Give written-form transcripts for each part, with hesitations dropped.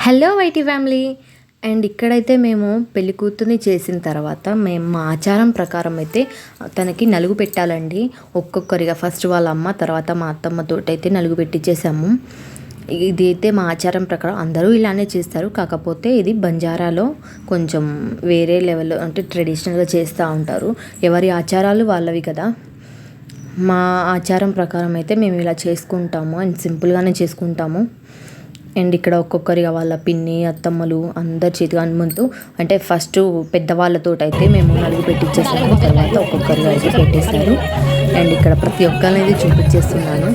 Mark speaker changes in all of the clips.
Speaker 1: Hello YT family. And ఇక్కడైతే మేము పెళ్లి కూతుర్ని చేసిన తర్వాత మేము మా ఆచారం ప్రకారం అయితే తనకి నలుగు పెట్టాలండి. ఒక్కొక్కరిగా ఫస్ట్ వాళ్ళ అమ్మ, తర్వాత మా అత్తమ్మతోటి అయితే నలుగు పెట్టించేసాము. ఇది అయితే మా ఆచారం ప్రకారం అందరూ ఇలానే చేస్తారు. కాకపోతే ఇది బంజారాలో కొంచెం వేరే లెవెల్లో అంటే ట్రెడిషనల్గా చేస్తూ ఉంటారు. ఎవరి ఆచారాలు వాళ్ళవి కదా. మా ఆచారం ప్రకారం అయితే మేము ఇలా చేసుకుంటాము అండ్ సింపుల్గానే చేసుకుంటాము. అండ్ ఇక్కడ ఒక్కొక్కరిగా వాళ్ళ పిన్ని, అత్తమ్మలు అందరి చేతిగా ముందు అంటే ఫస్ట్ పెద్దవాళ్ళతో అయితే మేము నలుగు పెట్టించేస్తాము. తర్వాత ఒక్కొక్కరిగా అయితే పెట్టేస్తారు. అండ్ ఇక్కడ ప్రతి ఒక్కరిని చూపించేస్తున్నాను.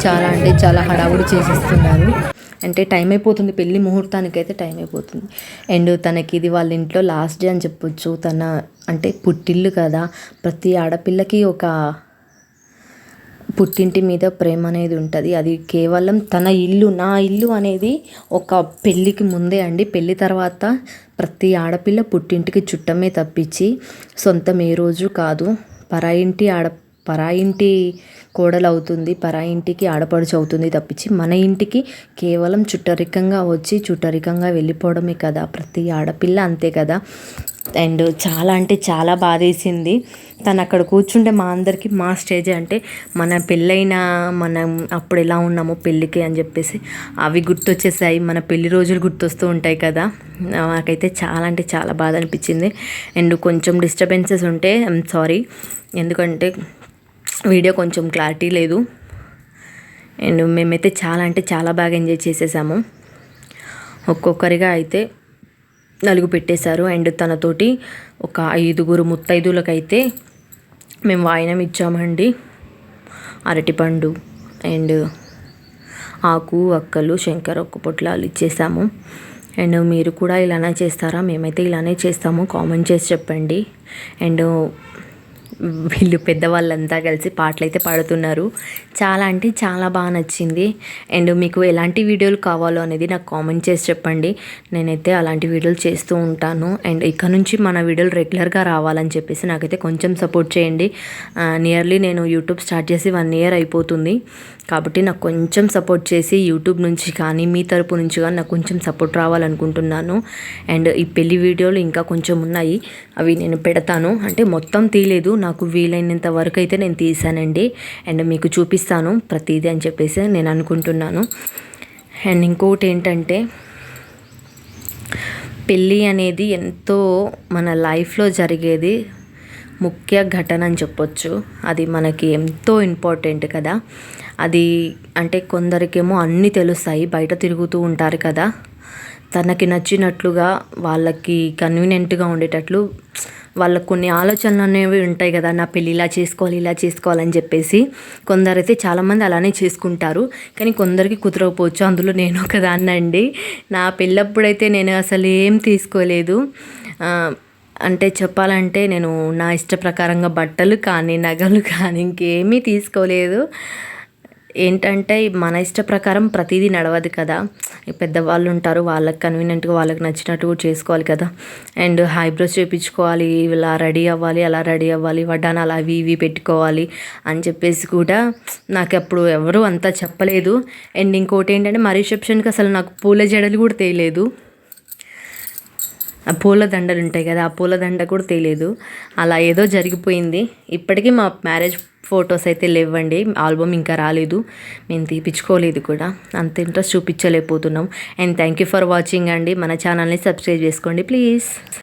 Speaker 1: చాలా అంటే చాలా హడావుడి చేసేస్తున్నారు. అంటే టైం అయిపోతుంది, పెళ్లి ముహూర్తానికి అయితే టైం అయిపోతుంది. అండ్ తనకి ఇది వాళ్ళ ఇంట్లో లాస్ట్ డే అని చెప్పొచ్చు. తన అంటే పుట్టిల్లు కదా, ప్రతి ఆడపిల్లకి ఒక పుట్టింటి మీద ప్రేమ అనేది ఉంటుంది. అది కేవలం తన ఇల్లు, నా ఇల్లు అనేది ఒక పెళ్ళికి ముందే అండి. పెళ్ళి తర్వాత ప్రతి ఆడపిల్ల పుట్టింటికి చుట్టమే తప్పించి సొంతం ఏ రోజు కాదు. పరాయింటి కోడలు అవుతుంది, పరాయింటికి ఆడపడుచు అవుతుంది తప్పించి మన ఇంటికి కేవలం చుట్టరికంగా వచ్చి చుట్టరికంగా వెళ్ళిపోవడమే కదా ప్రతి ఆడపిల్ల, అంతే కదా. అండ్ చాలా అంటే చాలా బాధేసింది. తను అక్కడ కూర్చుంటే మా అందరికీ మా స్టేజ్ అంటే మన పెళ్ళైన మనం అప్పుడు ఎలా ఉన్నామో పెళ్ళికి అని చెప్పేసి అవి గుర్తొచ్చేసాయి. మన పెళ్లి రోజులు గుర్తొస్తూ ఉంటాయి కదా. నాకైతే చాలా అంటే చాలా బాధ అనిపించింది. అండ్ కొంచెం డిస్టర్బెన్సెస్ ఉంటే ఐఎమ్ సారీ, ఎందుకంటే వీడియో కొంచెం క్లారిటీ లేదు. అండ్ మేమైతే చాలా అంటే చాలా బాగా ఎంజాయ్ చేసేసాము. ఒక్కొక్కరిగా అయితే నలుగు పెట్టేశారు. అండ్ తనతోటి ఒక 5 ముత్తైదులకైతే మేము వాయినం ఇచ్చామండి. అరటిపండు అండ్ ఆకు, అక్కలు, శంకర ఒక్క పొట్లాలు ఇచ్చేసాము. అండ్ మీరు కూడా ఇలానే చేస్తారా? మేమైతే ఇలానే చేస్తాము, కామెంట్ చేసి చెప్పండి. అండ్ వీళ్ళు పెద్దవాళ్ళంతా కలిసి పాటలు అయితే పాడుతున్నారు. చాలా అంటే చాలా బాగా నచ్చింది. అండ్ మీకు ఎలాంటి వీడియోలు కావాలో అనేది నాకు కామెంట్ చేసి చెప్పండి. నేనైతే అలాంటి వీడియోలు చేస్తూ ఉంటాను. అండ్ ఇక్కడ నుంచి మన వీడియోలు రెగ్యులర్గా రావాలని చెప్పేసి నాకైతే కొంచెం సపోర్ట్ చేయండి. నియర్లీ నేను యూట్యూబ్ స్టార్ట్ చేసి 1 year అయిపోతుంది. కాబట్టి నాకు కొంచెం సపోర్ట్ చేసి యూట్యూబ్ నుంచి కానీ మీ తరపు నుంచి కానీ నాకు కొంచెం సపోర్ట్ రావాలనుకుంటున్నాను. అండ్ ఈ పెళ్లి వీడియోలు ఇంకా కొంచెం ఉన్నాయి, అవి నేను పెడతాను. అంటే మొత్తం తీయలేదు, నాకు వీలైనంత వరకు అయితే నేను తీసానండి. అండ్ మీకు చూపిస్తాను ప్రతిదీ అని చెప్పేసి నేను అనుకుంటున్నాను. అండ్ ఇంకోటి ఏంటంటే పెళ్ళి అనేది ఎంతో మన లైఫ్లో జరిగేది ముఖ్య ఘటన అని చెప్పొచ్చు. అది మనకి ఎంతో ఇంపార్టెంట్ కదా. అది అంటే కొందరికేమో అన్నీ తెలుస్తాయి, బయట తిరుగుతూ ఉంటారు కదా. తనకి నచ్చినట్లుగా వాళ్ళకి కన్వీనియంట్గా ఉండేటట్లు వాళ్ళకు కొన్ని ఆలోచనలు అనేవి ఉంటాయి కదా. నా పెళ్ళి ఇలా చేసుకోవాలి, ఇలా చేసుకోవాలని చెప్పేసి కొందరైతే చాలామంది అలానే చేసుకుంటారు. కానీ కొందరికి కుదరకపోవచ్చు, అందులో నేను ఒకదాన్నండి. నా పెళ్ళప్పుడైతే నేను అసలు ఏం తీసుకోలేదు. అంటే చెప్పాలంటే నేను నా ఇష్ట ప్రకారంగా బట్టలు కానీ నగలు కానీ ఇంకేమీ తీసుకోలేదు. ఏంటంటే మన ఇష్ట ప్రకారం ప్రతిదీ నడవదు కదా. పెద్దవాళ్ళు ఉంటారు, వాళ్ళకి కన్వీనియంట్గా వాళ్ళకి నచ్చినట్టు చేసుకోవాలి కదా. అండ్ ఐబ్రోస్ చేయించుకోవాలి, ఇలా రెడీ అవ్వాలి, అలా రెడీ అవ్వాలి, వడ్డానాలు అవి ఇవి పెట్టుకోవాలి అని చెప్పేసి కూడా నాకు అప్పుడు ఎవరు అంతా చెప్పలేదు. అండ్ ఇంకోటి ఏంటంటే మా రిసెప్షన్కి అసలు నాకు పూల జడలు కూడా తేలేదు. ఆ పూల దండలు ఉంటాయి కదా, ఆ పూల దండ కూడా తెలియదు. అలా ఏదో జరిగిపోయింది. ఇప్పటికీ మా మ్యారేజ్ ఫొటోస్ అయితే లేవండి, ఆల్బమ్ ఇంకా రాలేదు, మేము తీపించుకోలేదు కూడా, అంత ఇంట్రెస్ట్ చూపించలేకపోతున్నాం. And thank you for watching అండి. మన ఛానల్ని సబ్స్క్రైబ్ చేసుకోండి ప్లీజ్.